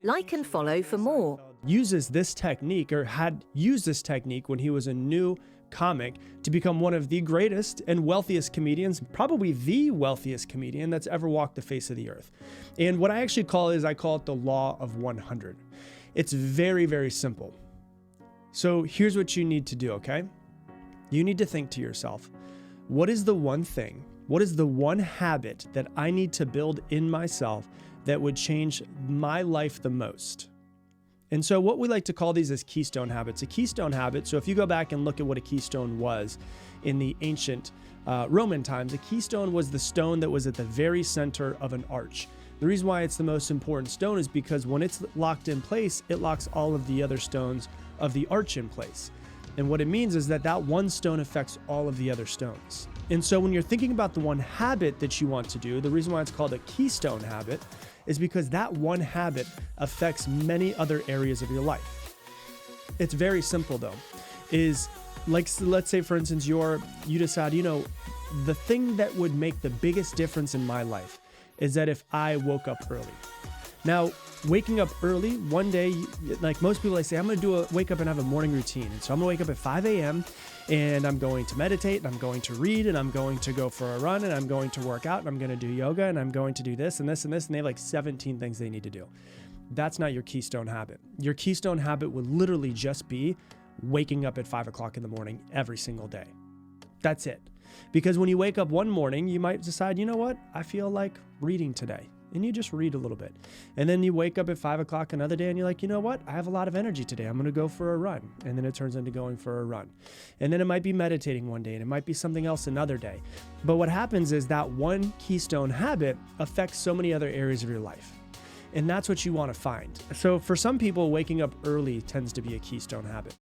Like and follow for more. Uses this technique, or had used this technique when he was a new comic, to become one of the greatest and wealthiest comedians, probably the wealthiest comedian that's ever walked the face of the earth. And what I actually call I call it the law of 100. It's very, very simple. So here's what you need to do, okay? You need to think to yourself, what is the one thing, what is the one habit that I need to build in myself that would change my life the most? And so what we like to call these is keystone habits. A keystone habit, so if you go back and look at what a keystone was in the ancient Roman times, a keystone was the stone that was at the very center of an arch. The reason why it's the most important stone is because when it's locked in place, it locks all of the other stones of the arch in place. And what it means is that that one stone affects all of the other stones. And so when you're thinking about the one habit that you want to do, the reason why it's called a keystone habit is because that one habit affects many other areas of your life. It's very simple though. Is like, let's say for instance, you decide, the thing that would make the biggest difference in my life is that if I woke up early. Now, waking up early, one day, like most people, I say, I'm going to wake up and have a morning routine. And so I'm going to wake up at 5 a.m. and I'm going to meditate and I'm going to read and I'm going to go for a run and I'm going to work out and I'm going to do yoga and I'm going to do this and this and this. And they have like 17 things they need to do. That's not your keystone habit. Your keystone habit would literally just be waking up at 5 o'clock in the morning every single day. That's it. Because when you wake up one morning, you might decide, you know what? I feel like reading today. And you just read a little bit. And then you wake up at 5 o'clock another day and you're like, you know what? I have a lot of energy today. I'm going to go for a run. And then it turns into going for a run. And then it might be meditating one day and it might be something else another day. But what happens is that one keystone habit affects so many other areas of your life. And that's what you want to find. So for some people, waking up early tends to be a keystone habit.